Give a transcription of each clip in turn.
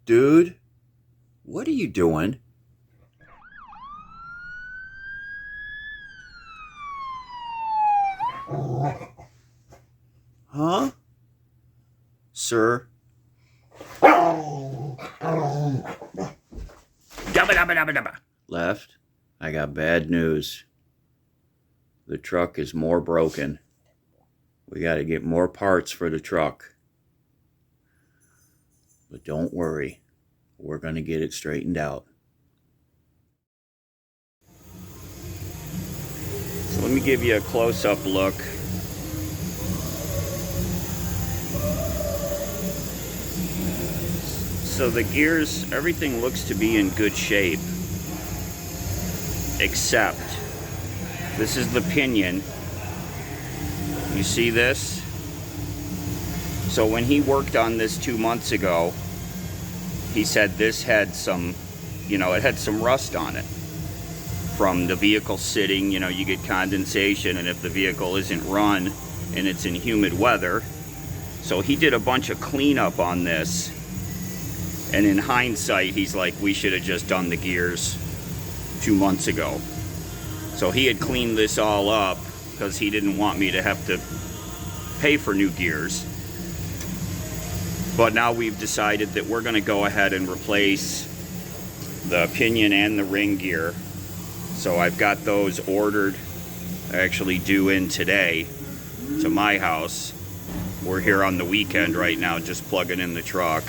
Dude, what are you doing? Huh? Sir? Left, I got bad news. The truck is more broken. We got to get more parts for the truck. But don't worry, we're going to get it straightened out. So let me give you a close-up look. So the gears, everything looks to be in good shape, except this is the pinion. You see this? So when he worked on this 2 months ago, he said this had some, it had some rust on it from the vehicle sitting. You get condensation, and if the vehicle isn't run and it's in humid weather. So he did a bunch of cleanup on this. And in hindsight, he's like, we should have just done the gears 2 months ago. So he had cleaned this all up because he didn't want me to have to pay for new gears. But now we've decided that we're going to go ahead and replace the pinion and the ring gear. So I've got those ordered, actually due in today to my house. We're here on the weekend right now, just plugging in the truck.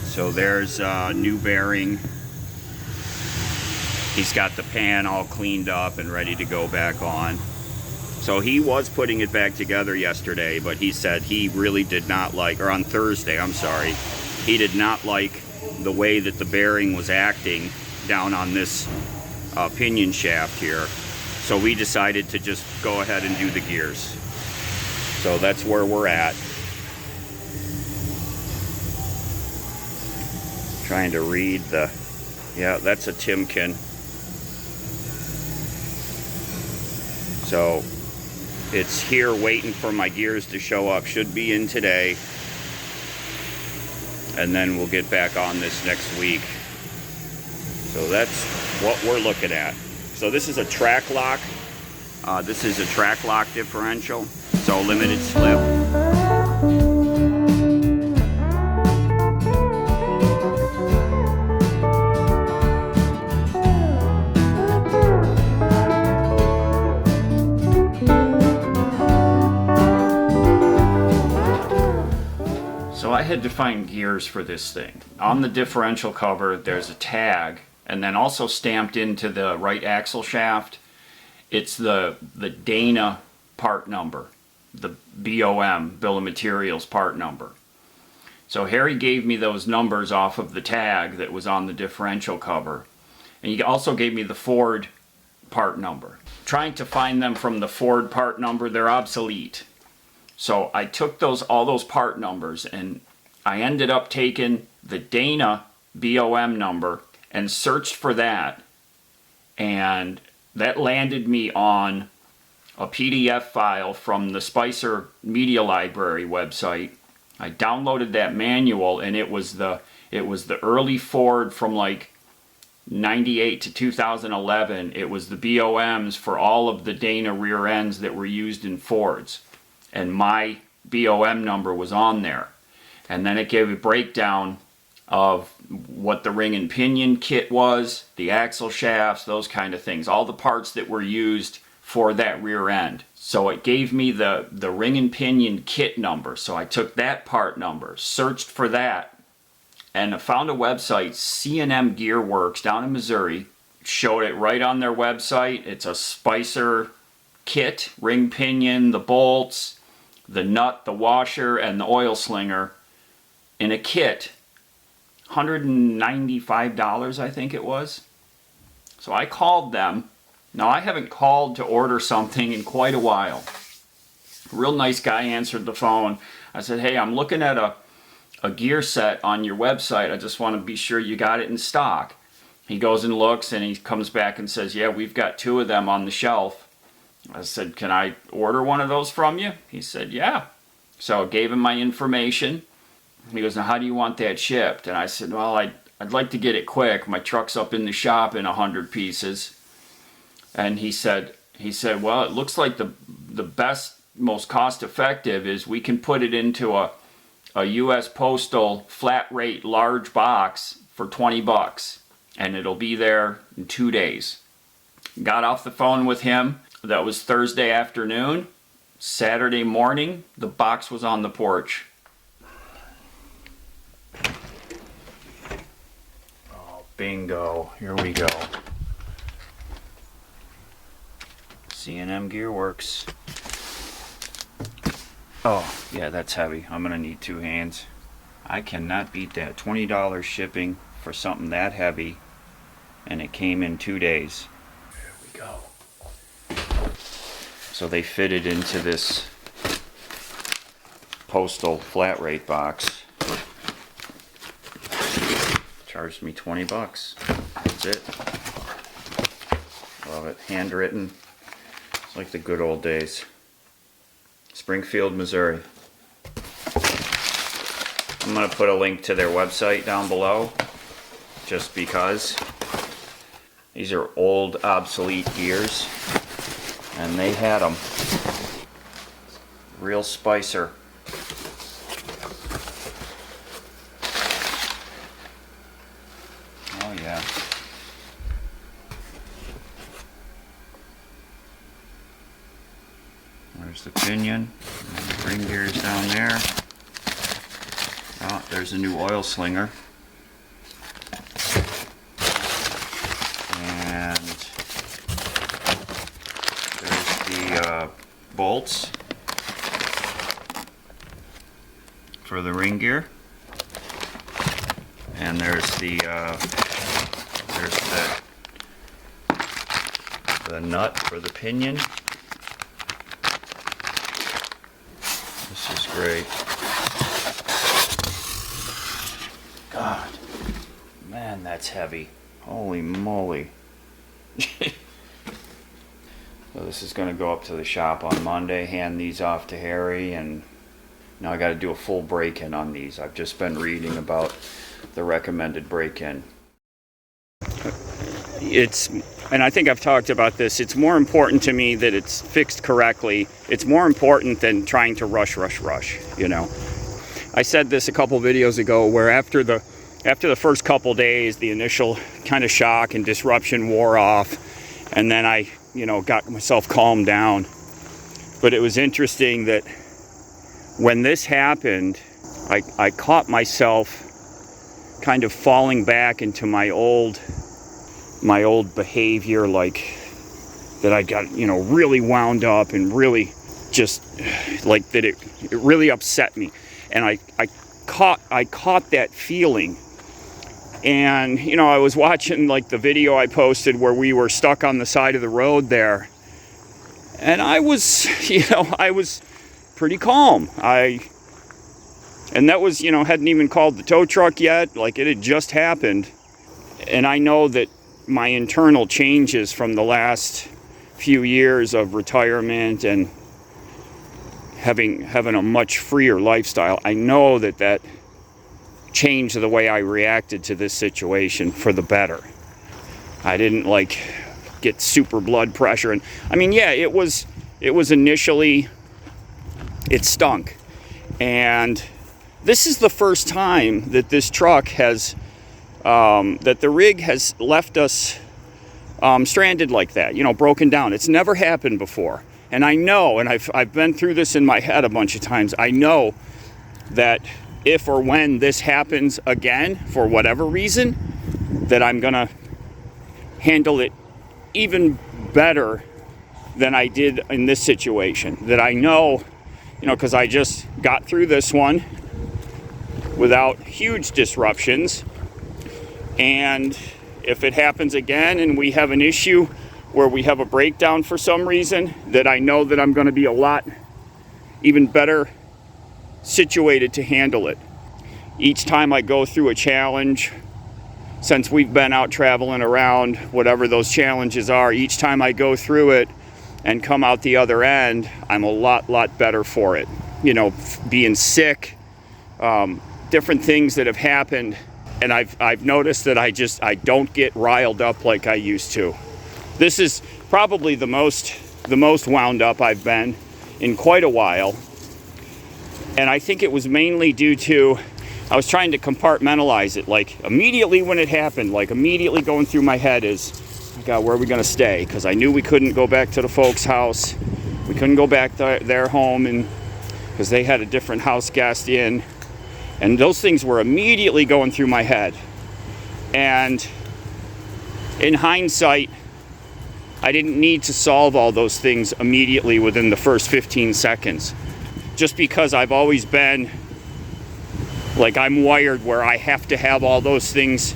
So there's a new bearing. He's got the pan all cleaned up and ready to go back on. So he was putting it back together yesterday, but he said he really did not like, or on Thursday, I'm sorry, he did not like the way that the bearing was acting down on this pinion shaft here. So we decided to just go ahead and do the gears. So that's where we're at. Trying to read the, yeah, that's a Timken. So it's here waiting for my gears to show up. Should be in today. And then we'll get back on this next week. So that's what we're looking at. So this is a track lock. This is a track lock differential. So limited slip. So I had to find gears for this thing. On the differential cover, there's a tag, and then also stamped into the right axle shaft, it's the Dana part number, the BOM, Bill of Materials part number. So Harry gave me those numbers off of the tag that was on the differential cover. And he also gave me the Ford part number. Trying to find them from the Ford part number, they're obsolete. So I took all those part numbers, and I ended up taking the Dana BOM number and searched for that. And that landed me on a PDF file from the Spicer Media Library website. I downloaded that manual, and it was the early Ford from like 98 to 2011. It was the BOMs for all of the Dana rear ends that were used in Fords. And my BOM number was on there. And then it gave a breakdown of what the ring and pinion kit was, the axle shafts, those kind of things, all the parts that were used for that rear end. So it gave me the ring and pinion kit number. So I took that part number, searched for that, and I found a website, C&M Gear Works down in Missouri, showed it right on their website. It's a Spicer kit, ring pinion, the bolts, the nut, the washer, and the oil slinger in a kit. $195, I think it was. So I called them. Now I haven't called to order something in quite a while. A real nice guy answered the phone. I said, hey, I'm looking at a gear set on your website. I just want to be sure you got it in stock. He goes and looks, and he comes back and says, yeah, we've got 2 of them on the shelf. I said, can I order one of those from you? He said, yeah. So I gave him my information. He goes, now how do you want that shipped? And I said, well, I'd like to get it quick. My truck's up in the shop in 100 pieces. And he said, well, it looks like the best, most cost effective is we can put it into a US Postal flat rate large box for 20 bucks. And it'll be there in 2 days. Got off the phone with him. That was Thursday afternoon. Saturday morning, the box was on the porch. Oh, bingo. Here we go. C&M Gear Works. Oh, yeah, that's heavy. I'm going to need 2 hands. I cannot beat that. $20 shipping for something that heavy, and it came in 2 days. There we go. So they fitted into this postal flat rate box. Charged me 20 bucks. That's it. Love it. Handwritten. It's like the good old days. Springfield, Missouri. I'm going to put a link to their website down below, just because. These are old, obsolete gears, and they had them. Real Spicer. Oh yeah. There's the pinion, and the ring gears down there. Oh, there's a new oil slinger. And there's the bolts for the ring gear. And there's the nut for the pinion. This is great. God, man, that's heavy. Holy moly. So this is going to go up to the shop on Monday, hand these off to Harry, and now I got to do a full break-in on these. I've just been reading about the recommended break-in. And I think I've talked about this, it's more important to me that it's fixed correctly. It's more important than trying to rush, you know. I said this a couple videos ago, where after the first couple days, the initial kind of shock and disruption wore off, and then I, you know, got myself calmed down. But it was interesting that when this happened, I caught myself kind of falling back into my old behavior, like that I got, you know, really wound up and really just like that it really upset me. And I caught that feeling. And, you know, I was watching like the video I posted where we were stuck on the side of the road there. And I was, you know, I was pretty calm. And that was, you know, hadn't even called the tow truck yet. Like, it had just happened. And I know that my internal changes from the last few years of retirement and having a much freer lifestyle, I know that changed the way I reacted to this situation for the better. I didn't like get super blood pressure, and I mean, yeah, it was initially, it stunk. And this is the first time that this truck has that the rig has left us stranded like that, you know, broken down. It's never happened before. And I know, and I've been through this in my head a bunch of times, I know that if or when this happens again, for whatever reason, that I'm gonna handle it even better than I did in this situation. That I know, you know, because I just got through this one without huge disruptions. And if it happens again and we have an issue where we have a breakdown for some reason, that I know that I'm going to be a lot even better situated to handle it. Each time I go through a challenge, since we've been out traveling around, whatever those challenges are, each time I go through it, and come out the other end, I'm a lot better for it. You know, being sick, different things that have happened, and I've noticed that I don't get riled up like I used to. This is probably the most wound up I've been in quite a while, and I think it was mainly due to I was trying to compartmentalize it. Like immediately when it happened, like immediately going through my head is, God, where are we going to stay? Because I knew we couldn't go back to the folks' house. We couldn't go back to their home, and because they had a different house guest in. And those things were immediately going through my head. And in hindsight, I didn't need to solve all those things immediately within the first 15 seconds. Just because I've always been, like, I'm wired where I have to have all those things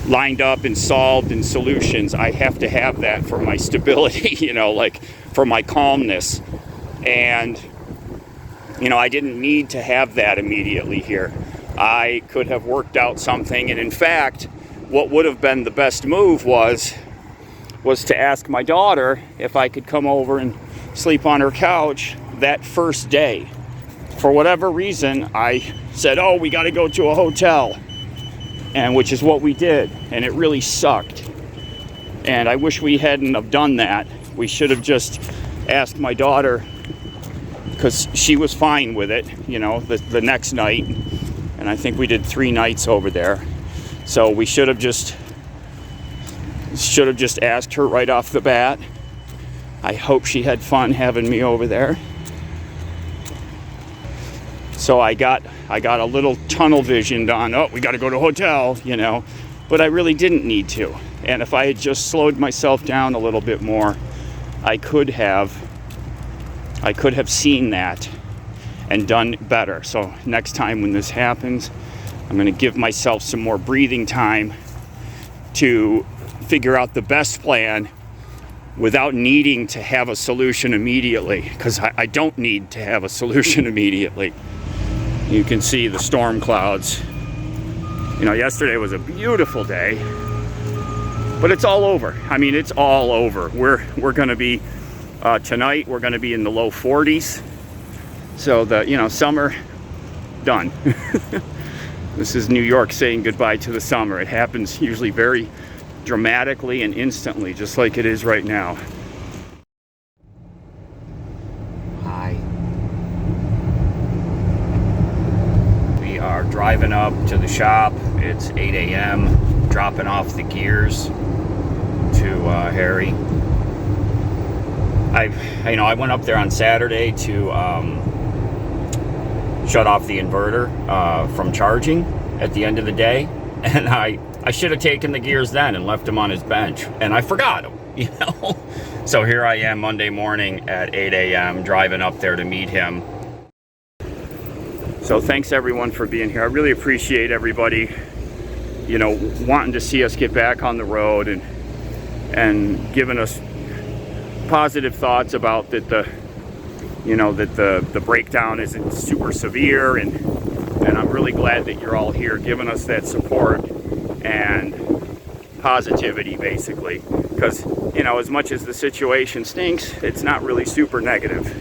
lined up and solved and solutions. I have to have that for my stability, you know, like for my calmness. And, you know, I didn't need to have that immediately here. I could have worked out something. And in fact, what would have been the best move was to ask my daughter if I could come over and sleep on her couch that first day. For whatever reason, I said, oh, we got to go to a hotel. And which is what we did, and it really sucked. And I wish we hadn't have done that. We should have just asked my daughter, because she was fine with it, you know, the next night. And I think we did 3 nights over there. So we should have just asked her right off the bat. I hope she had fun having me over there. So I got a little tunnel visioned on, oh, we got to go to a hotel, you know, but I really didn't need to. And if I had just slowed myself down a little bit more, I could have seen that and done better. So next time when this happens, I'm going to give myself some more breathing time to figure out the best plan without needing to have a solution immediately, because I don't need to have a solution immediately. You can see the storm clouds. You know, yesterday was a beautiful day, but it's all over. I mean, it's all over. We're going to be tonight. We're going to be in the low 40s. So the summer done. This is New York saying goodbye to the summer. It happens usually very dramatically and instantly, just like it is right now. Driving up to the shop. It's 8 a.m. dropping off the gears to Harry. I went up there on Saturday to shut off the inverter from charging at the end of the day, and I should have taken the gears then and left him on his bench, and I forgot him, you know. So here I am Monday morning at 8 a.m. driving up there to meet him. So thanks everyone for being here. I really appreciate everybody, you know, wanting to see us get back on the road and giving us positive thoughts about that the breakdown isn't super severe, and I'm really glad that you're all here giving us that support and positivity, basically, because, you know, as much as the situation stinks, it's not really super negative.